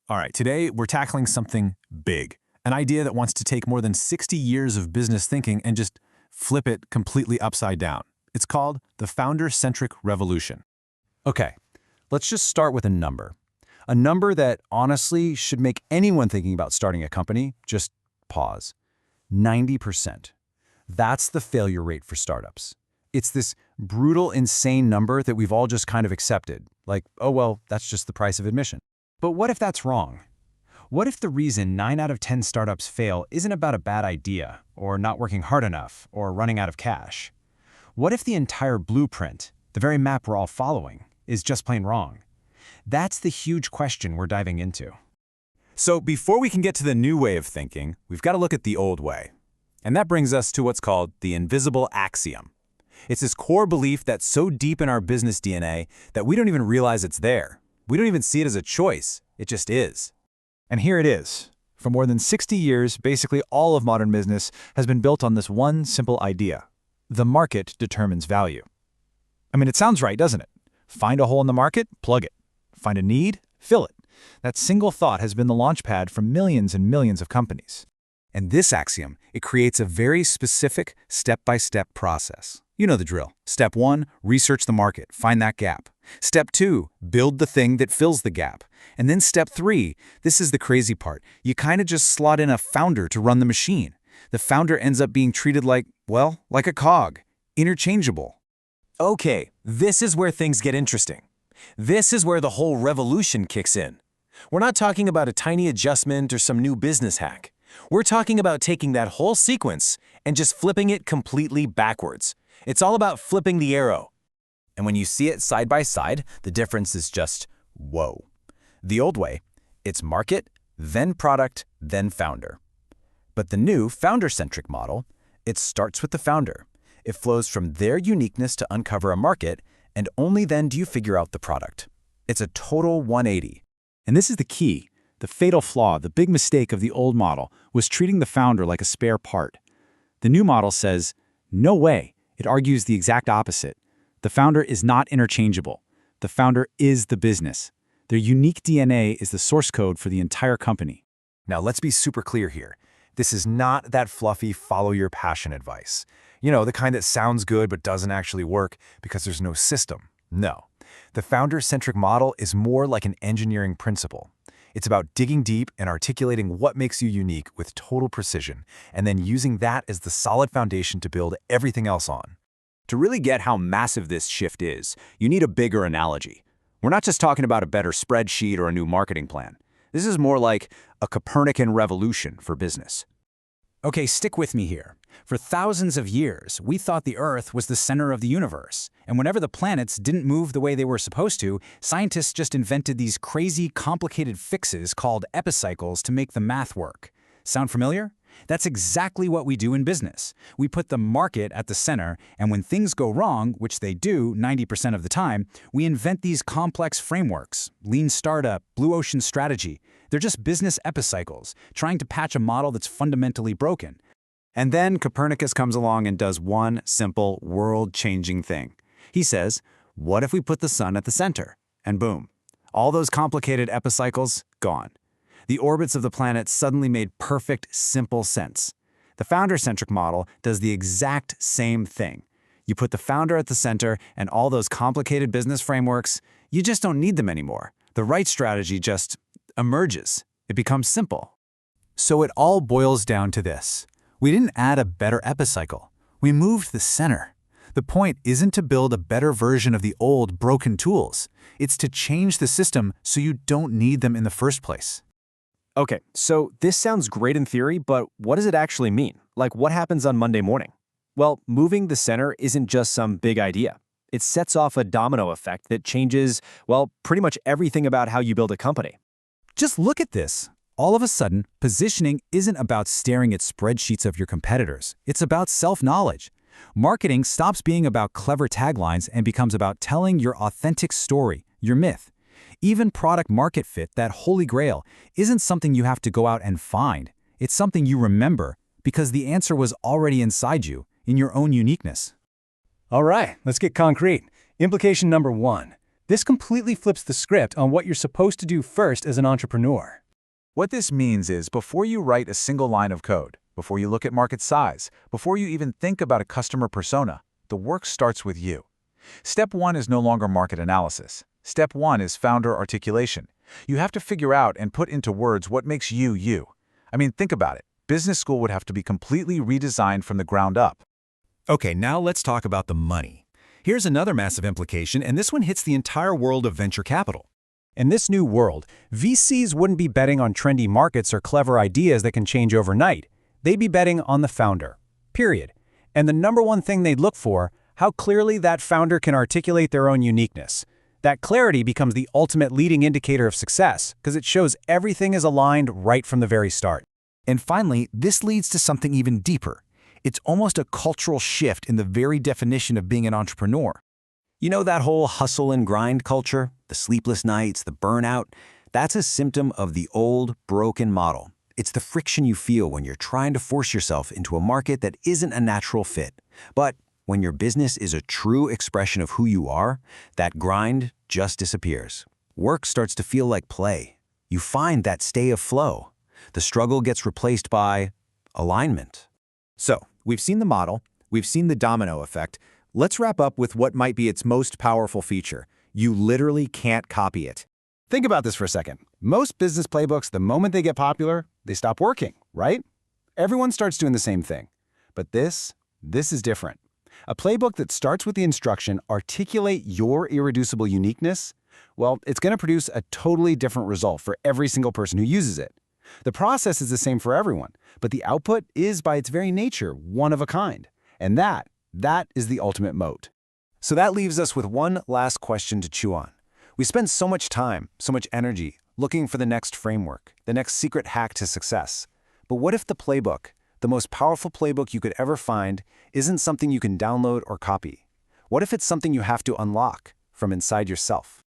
All right, today we're tackling something big, an idea that wants to take more than 60 years of business thinking and just flip it completely upside down. It's called the founder-centric revolution. Okay, let's just start with a number. A number that honestly should make anyone thinking about starting a company just pause. 90%. That's the failure rate for startups. It's this brutal, insane number that we've all just kind of accepted. Like, oh well, that's just the price of admission. But what if that's wrong? What if the reason 9 out of 10 startups fail isn't about a bad idea, or not working hard enough, or running out of cash? What if the entire blueprint, the very map we're all following, is just plain wrong? That's the huge question we're diving into. So before we can get to the new way of thinking, we've got to look at the old way. And that brings us to what's called the invisible axiom. It's this core belief that's so deep in our business DNA that we don't even realize it's there. We don't even see it as a choice. It just is. And here it is. For more than 60 years, basically all of modern business has been built on this one simple idea. The market determines value. I mean, it sounds right, doesn't it? Find a hole in the market, plug it. Find a need, fill it. That single thought has been the launchpad for millions and millions of companies. And this axiom, it creates a very specific step-by-step process. You know the drill. Step 1, research the market, find that gap. Step 2, build the thing that fills the gap. And then step 3, this is the crazy part. You kind of just slot in a founder to run the machine. The founder ends up being treated like, well, like a cog, interchangeable. Okay, this is where things get interesting. This is where the whole revolution kicks in. We're not talking about a tiny adjustment or some new business hack. We're talking about taking that whole sequence and just flipping it completely backwards. It's all about flipping the arrow. And when you see it side by side, the difference is just, whoa. The old way, it's market, then product, then founder. But the new founder-centric model, it starts with the founder. It flows from their uniqueness to uncover a market, and only then do you figure out the product. It's a total 180. And this is the key. The fatal flaw, the big mistake of the old model, was treating the founder like a spare part. The new model says, no way. It argues the exact opposite. The founder is not interchangeable. The founder is the business. Their unique DNA is the source code for the entire company. Now let's be super clear here. This is not that fluffy follow your passion advice. You know, the kind that sounds good but doesn't actually work because there's no system. No. The founder-centric model is more like an engineering principle. It's about digging deep and articulating what makes you unique with total precision, and then using that as the solid foundation to build everything else on. To really get how massive this shift is, you need a bigger analogy. We're not just talking about a better spreadsheet or a new marketing plan. This is more like a Copernican revolution for business. Okay, stick with me here. For thousands of years, we thought the Earth was the center of the universe, and whenever the planets didn't move the way they were supposed to, scientists just invented these crazy, complicated fixes called epicycles to make the math work. Sound familiar? That's exactly what we do in business. We put the market at the center, and when things go wrong, which they do 90% of the time, we invent these complex frameworks. Lean startup, blue ocean strategy. They're just business epicycles, trying to patch a model that's fundamentally broken. And then Copernicus comes along and does one simple, world-changing thing. He says, what if we put the sun at the center? And boom, all those complicated epicycles, gone. The orbits of the planet suddenly made perfect, simple sense. The founder-centric model does the exact same thing. You put the founder at the center, and all those complicated business frameworks, you just don't need them anymore. The right strategy just emerges. It becomes simple. So it all boils down to this. We didn't add a better epicycle. We moved the center. The point isn't to build a better version of the old, broken tools. It's to change the system so you don't need them in the first place. Okay, so this sounds great in theory, but what does it actually mean? Like, what happens on Monday morning? Well, moving the center isn't just some big idea. It sets off a domino effect that changes, well, pretty much everything about how you build a company. Just look at this. All of a sudden, positioning isn't about staring at spreadsheets of your competitors. It's about self-knowledge. Marketing stops being about clever taglines and becomes about telling your authentic story, your myth. Even product market fit, that holy grail, isn't something you have to go out and find. It's something you remember because the answer was already inside you, in your own uniqueness. All right, let's get concrete. Implication number 1. This completely flips the script on what you're supposed to do first as an entrepreneur. What this means is before you write a single line of code, before you look at market size, before you even think about a customer persona, the work starts with you. Step 1 is no longer market analysis. Step 1 is founder articulation. You have to figure out and put into words what makes you, you. I mean, think about it. Business school would have to be completely redesigned from the ground up. Okay, now let's talk about the money. Here's another massive implication, and this one hits the entire world of venture capital. In this new world, VCs wouldn't be betting on trendy markets or clever ideas that can change overnight. They'd be betting on the founder. Period. And the number one thing they'd look for, how clearly that founder can articulate their own uniqueness. That clarity becomes the ultimate leading indicator of success because it shows everything is aligned right from the very start. And finally, this leads to something even deeper. It's almost a cultural shift in the very definition of being an entrepreneur. You know that whole hustle and grind culture? The sleepless nights, the burnout? That's a symptom of the old, broken model. It's the friction you feel when you're trying to force yourself into a market that isn't a natural fit. But when your business is a true expression of who you are, that grind just disappears. Work starts to feel like play. You find that stay of flow. The struggle gets replaced by alignment. So, we've seen the model, we've seen the domino effect. Let's wrap up with what might be its most powerful feature. You literally can't copy it. Think about this for a second. Most business playbooks, the moment they get popular, they stop working, right? Everyone starts doing the same thing. But this is different. A playbook that starts with the instruction, articulate your irreducible uniqueness, well, it's going to produce a totally different result for every single person who uses it. The process is the same for everyone, but the output is by its very nature one of a kind. And that is the ultimate moat. So that leaves us with one last question to chew on. We spend so much time, so much energy, looking for the next framework, the next secret hack to success. But what if the playbook, the most powerful playbook you could ever find, isn't something you can download or copy? What if it's something you have to unlock from inside yourself?